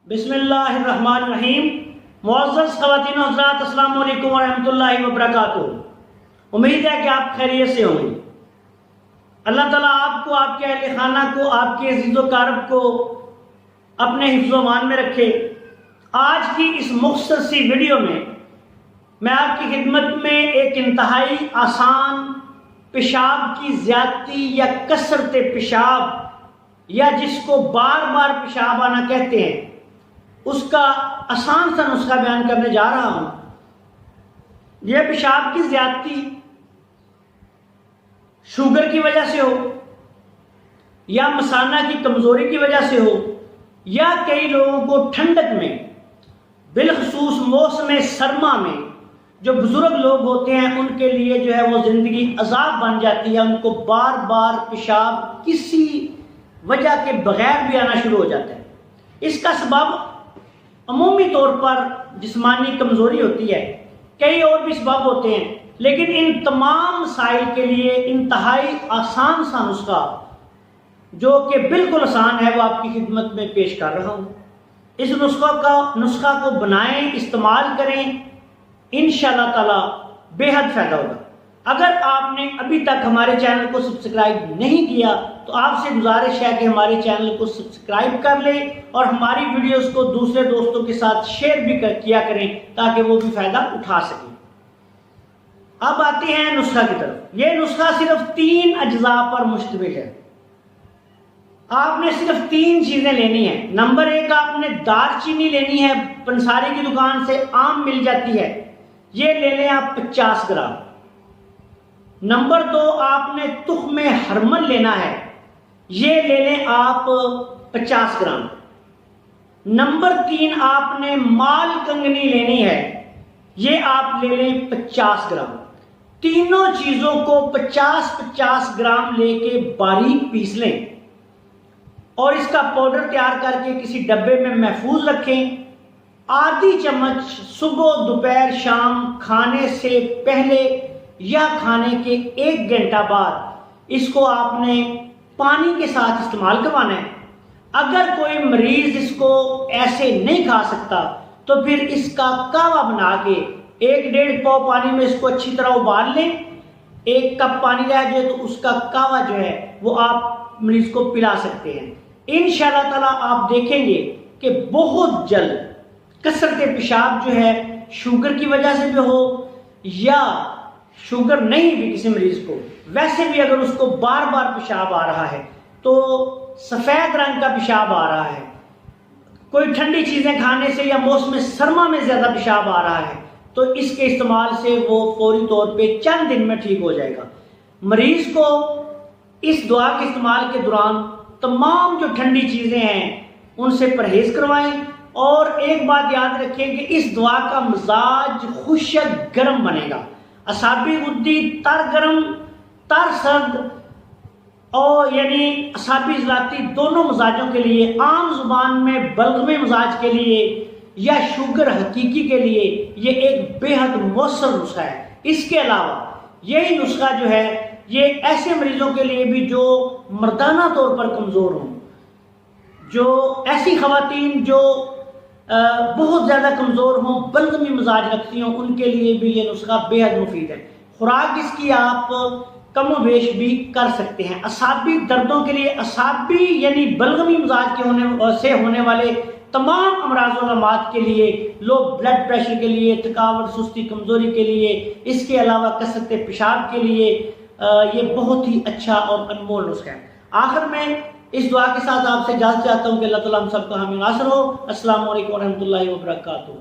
بسم اللہ الرحمن الرحیم۔ معزز خواتین و حضرات، السلام علیکم ورحمۃ اللہ وبرکاتہ۔ امید ہے کہ آپ خیریت سے ہوں گے۔ اللہ تعالیٰ آپ کو، آپ کے اہل خانہ کو، آپ کے عزیز و اقارب کو اپنے حفظ و امان میں رکھے۔ آج کی اس مختصر سی ویڈیو میں آپ کی خدمت میں ایک انتہائی آسان پیشاب کی زیادتی یا کثرت پیشاب، یا جس کو بار بار پیشاب آنا کہتے ہیں، اس کا آسان سا نسخہ بیان کرنے جا رہا ہوں۔ یہ پیشاب کی زیادتی شوگر کی وجہ سے ہو، یا مثانہ کی کمزوری کی وجہ سے ہو، یا کئی لوگوں کو ٹھنڈک میں، بالخصوص موسم سرما میں جو بزرگ لوگ ہوتے ہیں، ان کے لیے جو ہے وہ زندگی عذاب بن جاتی ہے۔ ان کو بار بار پیشاب کسی وجہ کے بغیر بھی آنا شروع ہو جاتا ہے۔ اس کا سبب عمومی طور پر جسمانی کمزوری ہوتی ہے، کئی اور بھی سبب ہوتے ہیں، لیکن ان تمام مسائل کے لیے انتہائی آسان سا نسخہ، جو کہ بالکل آسان ہے، وہ آپ کی خدمت میں پیش کر رہا ہوں۔ اس نسخہ کو بنائیں، استعمال کریں، انشاءاللہ تعالی بے حد فائدہ ہوگا۔ اگر آپ نے ابھی تک ہمارے چینل کو سبسکرائب نہیں کیا تو آپ سے گزارش ہے کہ ہمارے چینل کو سبسکرائب کر لیں اور ہماری ویڈیوز کو دوسرے دوستوں کے ساتھ شیئر بھی کیا کریں تاکہ وہ بھی فائدہ اٹھا سکیں۔ اب آتے ہیں نسخہ کی طرف۔ یہ نسخہ صرف 3 اجزاء پر مشتمل ہے۔ آپ نے صرف 3 چیزیں لینی ہیں۔ نمبر 1، آپ نے دار چینی لینی ہے، پنساری کی دکان سے عام مل جاتی ہے، یہ لے لیں آپ 50 گرام۔ نمبر 2، آپ نے تخم ہرمن لینا ہے، یہ لے لیں آپ 50 گرام۔ نمبر 3، آپ نے مال کنگنی لینی ہے، یہ آپ لے لیں 50 گرام۔ تینوں چیزوں کو 50-50 گرام لے کے باریک پیس لیں اور اس کا پاؤڈر تیار کر کے کسی ڈبے میں محفوظ رکھیں۔ آدھی چمچ صبح، دوپہر، شام کھانے سے پہلے یا کھانے کے 1 گھنٹہ بعد اس کو آپ نے پانی کے ساتھ استعمال کروانا ہے۔ اگر کوئی مریض اس کو ایسے نہیں کھا سکتا تو پھر اس کا کہوہ بنا کے 1-1.5 پاؤ پانی میں اس کو اچھی طرح ابال لیں۔ 1 کپ پانی رہ جائے تو اس کا کہوہ جو ہے وہ آپ مریض کو پلا سکتے ہیں۔ انشاءاللہ تعالیٰ آپ دیکھیں گے کہ بہت جلد کثرت پیشاب جو ہے، شوگر کی وجہ سے بھی ہو یا شوگر نہیں بھی کسی مریض کو، ویسے بھی اگر اس کو بار بار پیشاب آ رہا ہے تو سفید رنگ کا پیشاب آ رہا ہے، کوئی ٹھنڈی چیزیں کھانے سے یا موسم سرما میں زیادہ پیشاب آ رہا ہے، تو اس کے استعمال سے وہ فوری طور پہ چند دن میں ٹھیک ہو جائے گا۔ مریض کو اس دعا کے استعمال کے دوران تمام جو ٹھنڈی چیزیں ہیں ان سے پرہیز کروائیں، اور ایک بات یاد رکھیں کہ اس دعا کا مزاج خشک گرم بنے گا۔ اعصابی غدی تر گرم، تر سرد، اور یعنی اعصابی اضلاعاتی دونوں مزاجوں کے لیے، عام زبان میں بلغمی مزاج کے لیے یا شوگر حقیقی کے لیے یہ ایک بے حد مؤثر نسخہ ہے۔ اس کے علاوہ یہی نسخہ جو ہے یہ ایسے مریضوں کے لیے بھی جو مردانہ طور پر کمزور ہوں، جو ایسی خواتین جو بہت زیادہ کمزور ہوں، بلغمی مزاج رکھتی ہوں، ان کے لیے بھی یہ نسخہ بے حد مفید ہے۔ خوراک اس کی آپ کم و بیش بھی کر سکتے ہیں۔ اعصابی دردوں کے لیے، اعصابی یعنی بلغمی مزاج سے ہونے والے تمام امراض و علامات کے لیے، لو بلڈ پریشر کے لیے، تھکاوٹ، سستی، کمزوری کے لیے، اس کے علاوہ کثرت پیشاب کے لیے یہ بہت ہی اچھا اور انمول نسخہ ہے۔ آخر میں اس دعا کے ساتھ آپ سے اجازت چاہتا ہوں کہ اللہ تعالیٰ ہم سب کا حامی ناصر ہو۔ السلام علیکم ورحمۃ اللہ وبرکاتہ۔